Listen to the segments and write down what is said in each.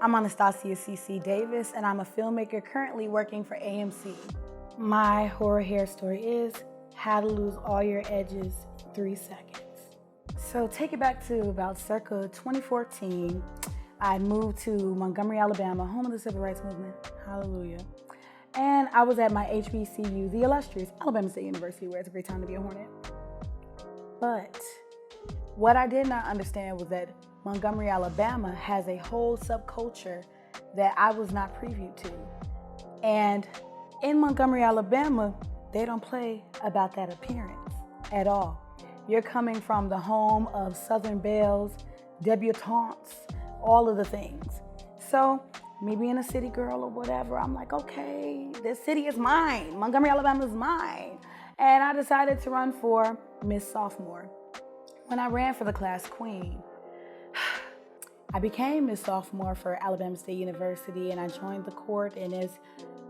I'm Anastasia C.C. Davis, and I'm a filmmaker currently working for AMC. My horror hair story is how to lose all your edges in 3 seconds. So take it back to about circa 2014. I moved to Montgomery, Alabama, home of the Civil Rights Movement. Hallelujah. And I was at my HBCU, the illustrious Alabama State University, where it's a great time to be a Hornet. But what I did not understand was that Montgomery, Alabama has a whole subculture that I was not previewed to. And in Montgomery, Alabama, they don't play about that appearance at all. You're coming from the home of Southern belles, debutantes, all of the things. So me being a city girl or whatever, I'm like, okay, this city is mine. Montgomery, Alabama is mine. And I decided to run for Miss Sophomore. When I ran for the class queen, I became Miss Sophomore for Alabama State University, and I joined the court. And as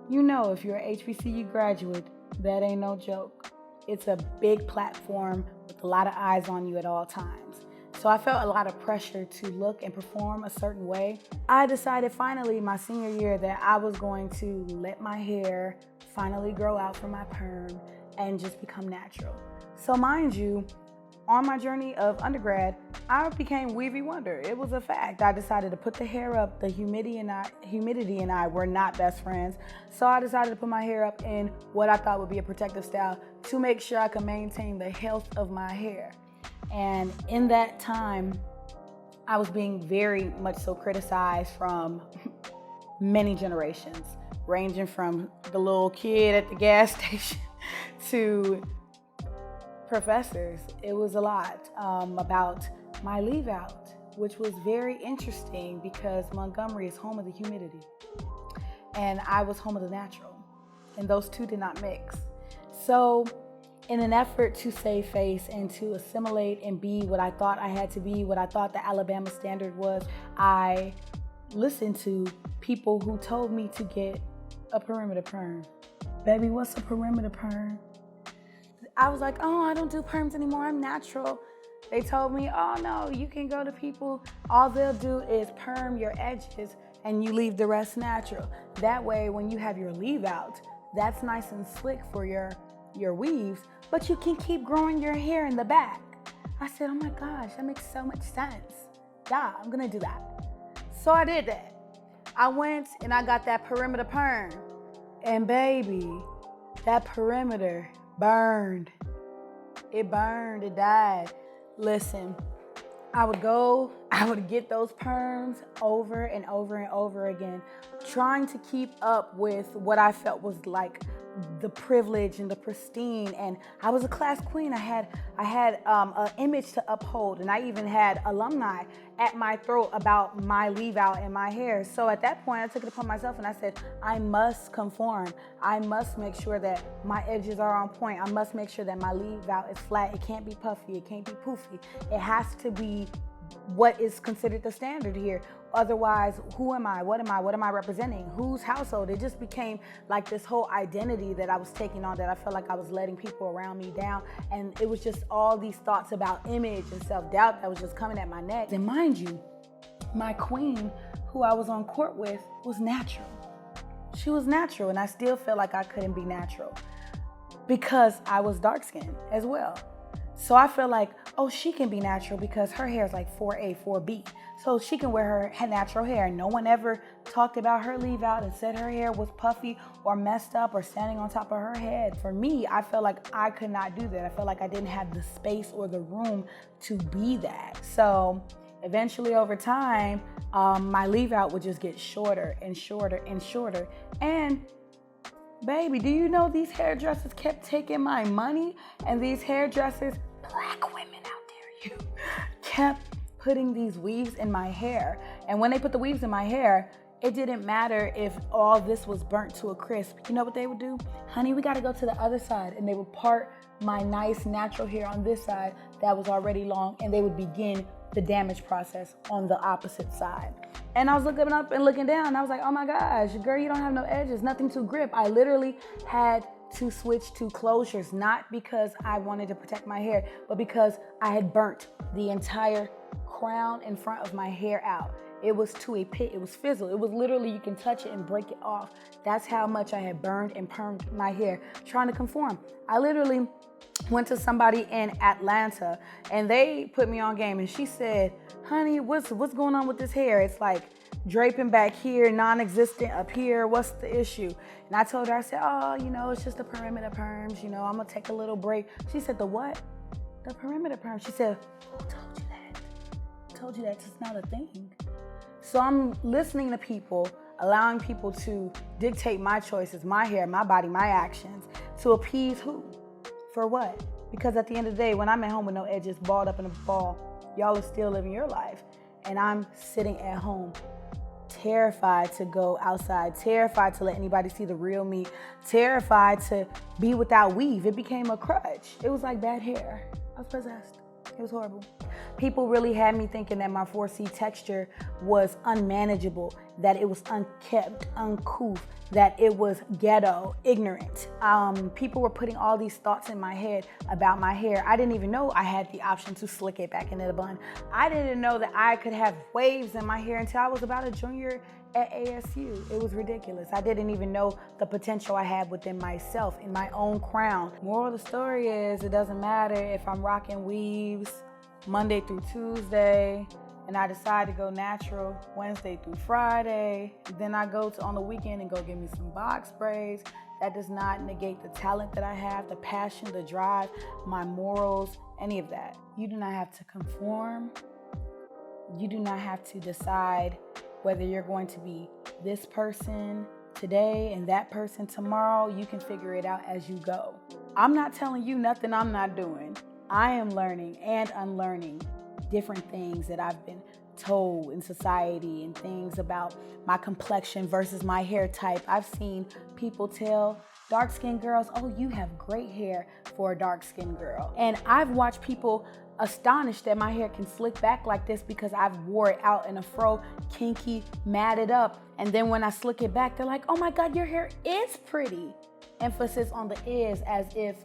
you know, if you're an HBCU graduate, that ain't no joke. It's a big platform with a lot of eyes on you at all times. So I felt a lot of pressure to look and perform a certain way. I decided finally my senior year that I was going to let my hair finally grow out from my perm and just become natural. So mind you, on my journey of undergrad, I became Weavy Wonder. It was a fact. I decided to put the hair up. The humidity and I were not best friends. So I decided to put my hair up in what I thought would be a protective style to make sure I could maintain the health of my hair. And in that time, I was being very much so criticized from many generations, ranging from the little kid at the gas station to professors. It was a lot about my leave out, which was very interesting because Montgomery is home of the humidity and I was home of the natural, and those two did not mix. So in an effort to save face and to assimilate and be what I thought I had to be, what I thought the Alabama standard was, I listened to people who told me to get a perimeter perm. Baby, what's a perimeter perm? I was like, oh, I don't do perms anymore, I'm natural. They told me, oh no, you can go to people, all they'll do is perm your edges and you leave the rest natural. That way, when you have your leave out, that's nice and slick for your weaves, but you can keep growing your hair in the back. I said, oh my gosh, that makes so much sense. Yeah, I'm gonna do that. So I did that. I went and I got that perimeter perm, and baby, that perimeter burned. It burned, it died. Listen, I would get those perms over and over and over again, trying to keep up with what I felt was like the privilege and the pristine. And I was a class queen. I had an image to uphold, and I even had alumni at my throat about my leave out and my hair. So at that point, I took it upon myself and I said, I must conform. I must make sure that my edges are on point. I must make sure that my leave out is flat. It can't be puffy. It can't be poofy. It has to be what is considered the standard here. Otherwise, who am I? What am I? What am I representing? Whose household? It just became like this whole identity that I was taking on, that I felt like I was letting people around me down. And it was just all these thoughts about image and self-doubt that was just coming at my neck. And mind you, my queen, who I was on court with, was natural. She was natural, and I still felt like I couldn't be natural because I was dark-skinned as well. So I feel like, oh, she can be natural because her hair is like 4A, 4B. So she can wear her natural hair. No one ever talked about her leave out and said her hair was puffy or messed up or standing on top of her head. For me, I felt like I could not do that. I felt like I didn't have the space or the room to be that. So eventually over time, my leave out would just get shorter and shorter and shorter. And baby, do you know these hairdressers kept taking my money? And these hairdressers, black women out there, you, kept putting these weaves in my hair. And when they put the weaves in my hair, it didn't matter if all this was burnt to a crisp. You know what they would do? Honey, we gotta go to the other side. And they would part my nice natural hair on this side that was already long, and they would begin the damage process on the opposite side. And I was looking up and looking down, and I was like, oh my gosh, girl, you don't have no edges, nothing to grip. I literally had to switch to closures, not because I wanted to protect my hair, but because I had burnt the entire crown in front of my hair out. It was to a pit, it was fizzle. It was literally, you can touch it and break it off. That's how much I had burned and permed my hair trying to conform. I literally went to somebody in Atlanta and they put me on game and she said, honey, what's going on with this hair? It's like draping back here, non-existent up here. What's the issue? And I told her, I said, oh, it's just the perimeter perms. I'm gonna take a little break. She said, the what? The perimeter perms. She said, who told you that? Who told you that's not a thing? So I'm listening to people, allowing people to dictate my choices, my hair, my body, my actions, to appease who? For what? Because at the end of the day, when I'm at home with no edges, balled up in a ball, y'all are still living your life. And I'm sitting at home, terrified to go outside, terrified to let anybody see the real me, terrified to be without weave. It became a crutch. It was like bad hair. I was possessed. It was horrible. People really had me thinking that my 4C texture was unmanageable, that it was unkempt, uncouth, that it was ghetto, ignorant. People were putting all these thoughts in my head about my hair. I didn't even know I had the option to slick it back into the bun. I didn't know that I could have waves in my hair until I was about a junior at ASU. It was ridiculous. I didn't even know the potential I had within myself, in my own crown. Moral of the story is, it doesn't matter if I'm rocking weaves Monday through Tuesday, and I decide to go natural Wednesday through Friday. Then I go on the weekend and go get me some box braids. That does not negate the talent that I have, the passion, the drive, my morals, any of that. You do not have to conform. You do not have to decide whether you're going to be this person today and that person tomorrow. You can figure it out as you go. I'm not telling you nothing I'm not doing. I am learning and unlearning different things that I've been told in society and things about my complexion versus my hair type. I've seen people tell dark-skinned girls, oh, you have great hair for a dark-skinned girl. And I've watched people astonished that my hair can slick back like this because I've wore it out in a fro, kinky, matted up. And then when I slick it back, they're like, oh my God, your hair is pretty. Emphasis on the is, as if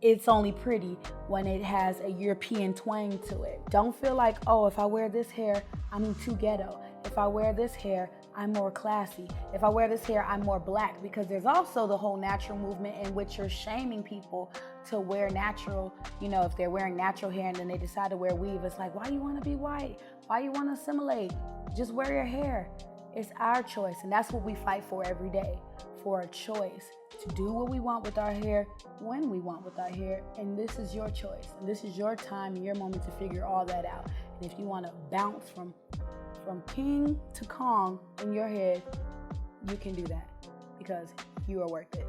it's only pretty when it has a European twang to it. Don't feel like, oh, if I wear this hair, I'm too ghetto. If I wear this hair, I'm more classy. If I wear this hair, I'm more black. Because there's also the whole natural movement in which you're shaming people to wear natural, if they're wearing natural hair and then they decide to wear weave, it's like, why do you want to be white? Why do you want to assimilate? Just wear your hair. It's our choice, and that's what we fight for every day, for a choice to do what we want with our hair, when we want with our hair, and this is your choice, and this is your time and your moment to figure all that out. And if you want to bounce from king to Kong in your head, you can do that because you are worth it.